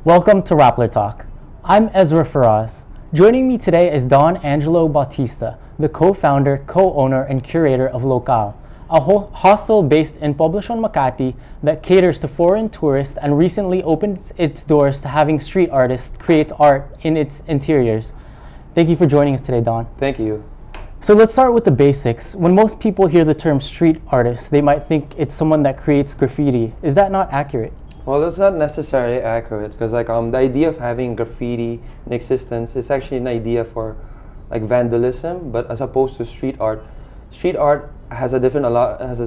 Welcome to Rappler Talk. I'm Ezra Faraz. Joining me today is Don Angelo Bautista, the co-founder, co-owner, and curator of Local, a hostel based in Poblacion, Makati that caters to foreign tourists and recently opened its doors to having street artists create art in its interiors. Thank you for joining us today, Don. Thank you. So let's start with the basics. When most people hear the term street artist, they might think it's someone that creates graffiti. Is that not accurate? Well, that's not necessarily accurate because the idea of having graffiti in existence is actually an idea for vandalism, but as opposed to street art has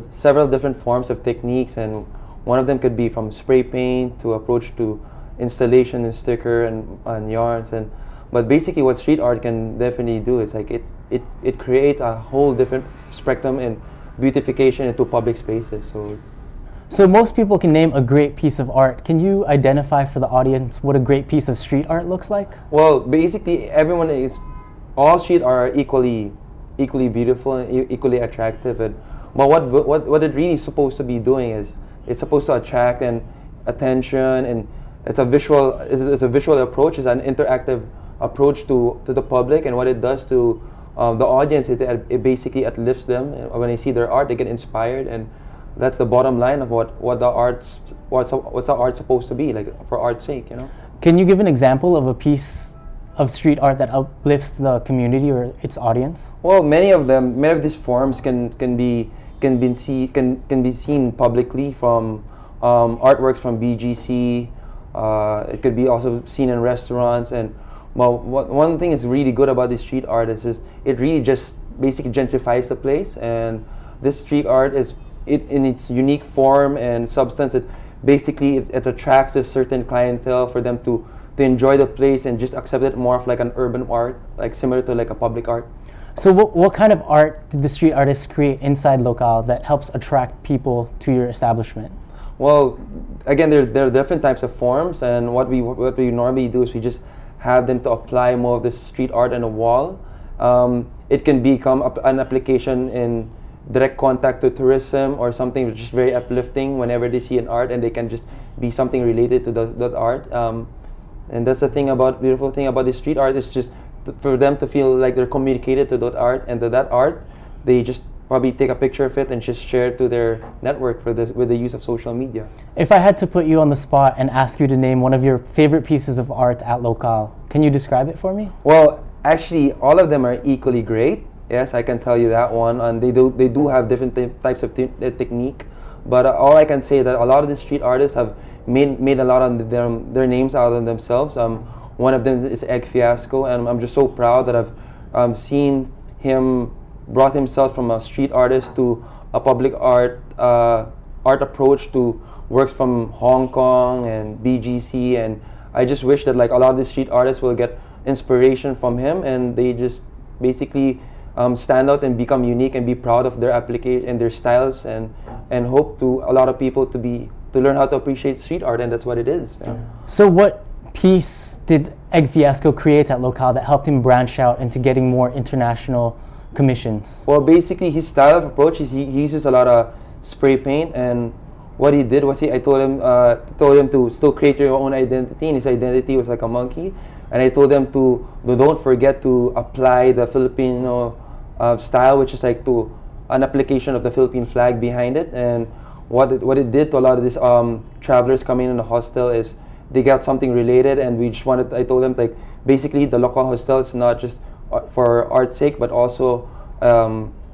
several different forms of techniques, and one of them could be from spray paint to approach to installation and sticker and yarns, but basically what street art can definitely do is it creates a whole different spectrum and beautification into public spaces. So most people can name a great piece of art. Can you identify for the audience what a great piece of street art looks like? Well, basically all street art are equally beautiful and equally attractive. But what it really is supposed to be doing is it's supposed to attract and attention, and it's a visual approach. It's an interactive approach to the public, and what it does to the audience is it basically uplifts them. When they see their art, they get inspired, and that's the bottom line of what's the art supposed to be, for art's sake, Can you give an example of a piece of street art that uplifts the community or its audience? Well, many of these forms can be seen publicly from artworks from BGC. It could be also seen in restaurants, and one thing is really good about this street art is it really just basically gentrifies the place, and this street art in its unique form and substance, it attracts a certain clientele for them to enjoy the place and just accept it more of like an urban art, similar to a public art. So what kind of art did the street artists create inside Local that helps attract people to your establishment? Well, again, there are different types of forms, and what we normally do is we just have them to apply more of the street art on a wall. It can become an application in direct contact to tourism, or something which is very uplifting whenever they see an art, and they can just be something related to that art. And that's the beautiful thing about the street art, is just for them to feel like they're communicated to that art, and that art, they just probably take a picture of it and just share it to their network with the use of social media. If I had to put you on the spot and ask you to name one of your favorite pieces of art at Local, can you describe it for me? Well, actually, all of them are equally great. Yes, I can tell you that one, and they do have different types of technique. But all I can say is that a lot of the street artists have made a lot of their names out of themselves. One of them is Egg Fiasco, and I'm just so proud that I've seen him brought himself from a street artist to a public art approach to works from Hong Kong and BGC, and I just wish that a lot of the street artists will get inspiration from him, and they just basically stand out and become unique and be proud of their application and their styles, and hope to a lot of people to learn how to appreciate street art, and that's what it is. Yeah. So what piece did Egg Fiasco create at Local that helped him branch out into getting more international commissions? Well, basically his style of approach is he uses a lot of spray paint, and what he did was I told him to still create your own identity, and his identity was like a monkey. And I told them to don't forget to apply the Filipino style, which is an application of the Philippine flag behind it. And what it did to a lot of these travelers coming in the hostel is they got something related, and I told them basically the local hostel is not just for art's sake, but also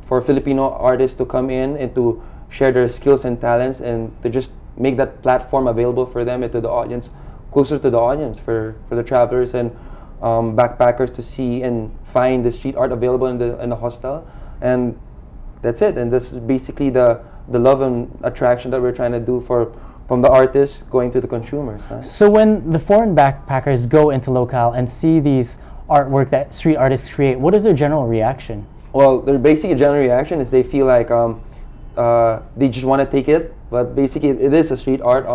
for Filipino artists to come in and to share their skills and talents, and to just make that platform available for them and to the audience, closer to the audience, for the travelers and backpackers to see and find the street art available in the hostel. And that's it. And that's basically the love and attraction that we're trying to do from the artists going to the consumers. Huh? So when the foreign backpackers go into Local and see these artwork that street artists create, what is their general reaction? Well, their basic general reaction is they feel like they just want to take it, but basically it is a street art.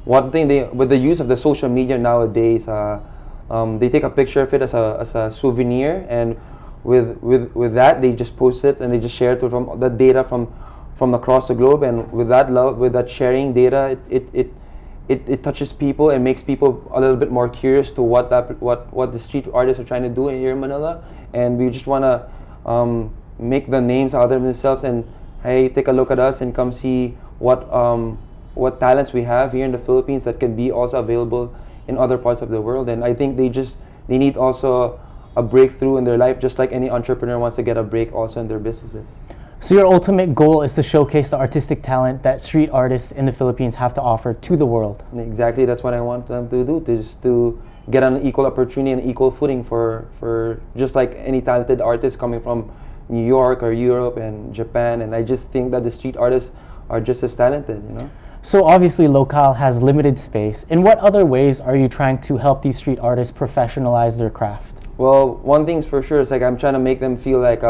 One thing with the use of the social media nowadays, they take a picture of it as a souvenir, and with that they just post it and they just share it from the data from from across the globe, and with that love, with that sharing data, it touches people and makes people a little bit more curious to what the street artists are trying to do here in Manila. And we just want to make the names out of themselves, and hey, take a look at us and come see what talents we have here in the Philippines that can be also available in other parts of the world. And I think they need also a breakthrough in their life, just like any entrepreneur wants to get a break also in their businesses. So your ultimate goal is to showcase the artistic talent that street artists in the Philippines have to offer to the world. Exactly, that's what I want them to do, to get an equal opportunity and equal footing for just like any talented artist coming from New York or Europe and Japan. And I just think that the street artists are just as talented, you know. So obviously Local has limited space. In what other ways are you trying to help these street artists professionalize their craft? Well, one thing's for sure is like I'm trying to make them feel like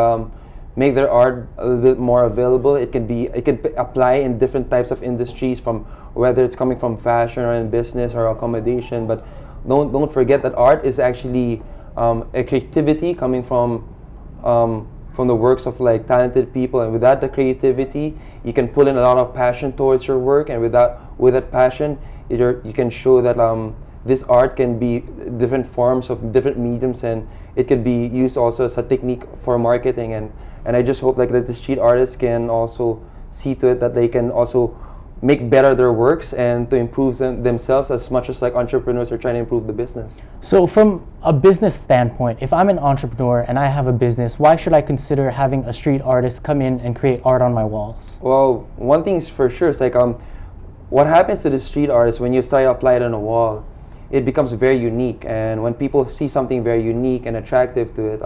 make their art a little bit more available. It can apply in different types of industries, from whether it's coming from fashion or in business or accommodation. But don't forget that art is actually a creativity coming from the works of like talented people, and without the creativity, you can pull in a lot of passion towards your work, and with that passion, you can show that this art can be different forms of different mediums, and it can be used also as a technique for marketing. And I just hope like that the street artists can also see to it that they can also make better their works and to improve themselves as much as like entrepreneurs are trying to improve the business. So from a business standpoint, if I'm an entrepreneur and I have a business, why should I consider having a street artist come in and create art on my walls? Well, one thing is for sure, it's like what happens to the street artist when you start to apply it on a wall, it becomes very unique. And when people see something very unique and attractive to it,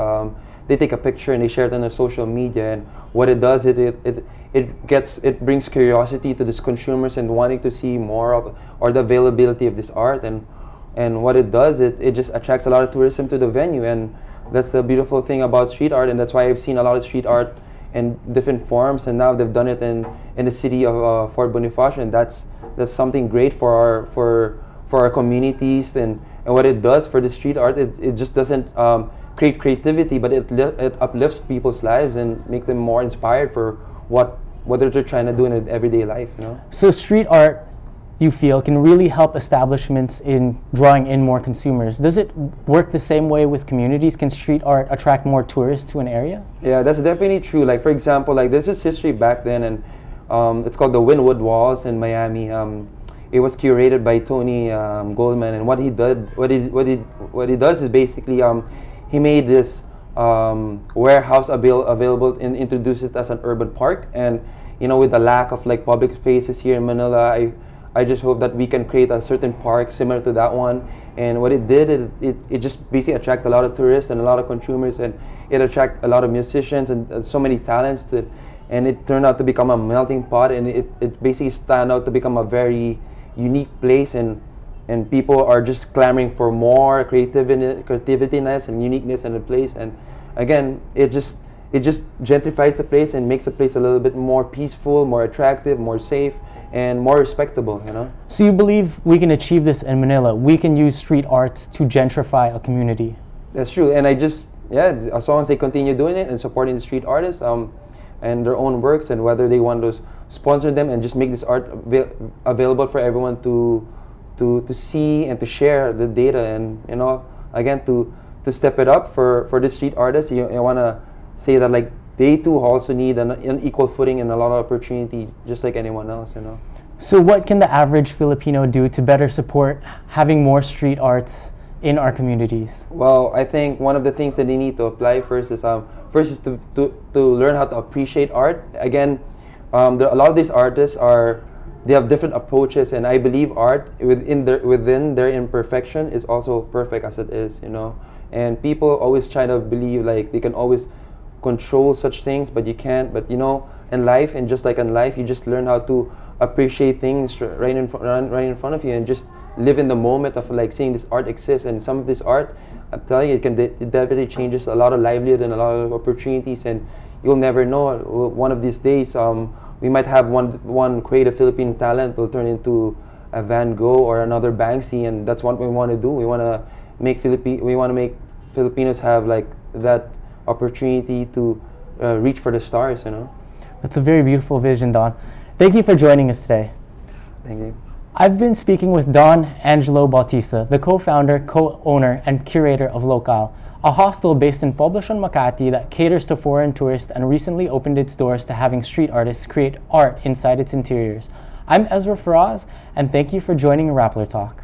they take a picture and they share it on their social media. And what it does, it brings curiosity to these consumers and wanting to see more of, or the availability of this art. And what it does, it just attracts a lot of tourism to the venue. And that's the beautiful thing about street art. And that's why I've seen a lot of street art in different forms. And now they've done it in the city of Fort Bonifacio. And that's something great for our communities. And what it does for the street art, it just doesn't create creativity, but it uplifts people's lives and make them more inspired for what they're trying to do in their everyday life, you know? So street art, you feel, can really help establishments in drawing in more consumers. Does it work the same way with communities? Can street art attract more tourists to an area? Yeah, that's definitely true. Like for example, like there's this history back then, and it's called the Wynwood Walls in Miami. It was curated by Tony Goldman, and what he does is basically he made this warehouse available and introduced it as an urban park. And you know, with the lack of like public spaces here in Manila, I just hope that we can create a certain park similar to that one. And what it did, it just basically attract a lot of tourists and a lot of consumers, and it attract a lot of musicians and so many talents to it. And it turned out to become a melting pot, and it basically stand out to become a very unique place, and people are just clamoring for more creativeness and uniqueness in the place. And again, it just gentrifies the place and makes the place a little bit more peaceful, more attractive, more safe, and more respectable, you know? So you believe we can achieve this in Manila? We can use street arts to gentrify a community? That's true. And as long as they continue doing it and supporting the street artists and their own works, and whether they want to sponsor them and just make this art available for everyone to see and to share the data, and you know, again, to step it up for the street artists, you want to say that like they too also need an equal footing and a lot of opportunity just like anyone else, you know. So what can the average Filipino do to better support having more street arts in our communities? Well, I think one of the things that they need to apply first is to learn how to appreciate art. Again, a lot of these artists they have different approaches, and I believe art within their imperfection is also perfect as it is, you know. And people always try to believe like they can always control such things, but you can't. But you know, in life, and just like in life, you just learn how to appreciate things right in front of you, and just live in the moment of like seeing this art exist. And some of this art, I'm telling you, it definitely changes a lot of livelihood and a lot of opportunities, and you'll never know. One of these days, we might have one creative Philippine talent will turn into a Van Gogh or another Banksy, and that's what we want to do. We want to make Filipinos have like that opportunity to reach for the stars, you know. That's a very beautiful vision, Don. Thank you for joining us today. Thank you. I've been speaking with Don Angelo Bautista, the co-founder, co-owner, and curator of Local, a hostel based in Poblacion, Makati that caters to foreign tourists and recently opened its doors to having street artists create art inside its interiors. I'm Ezra Faraz, and thank you for joining Rappler Talk.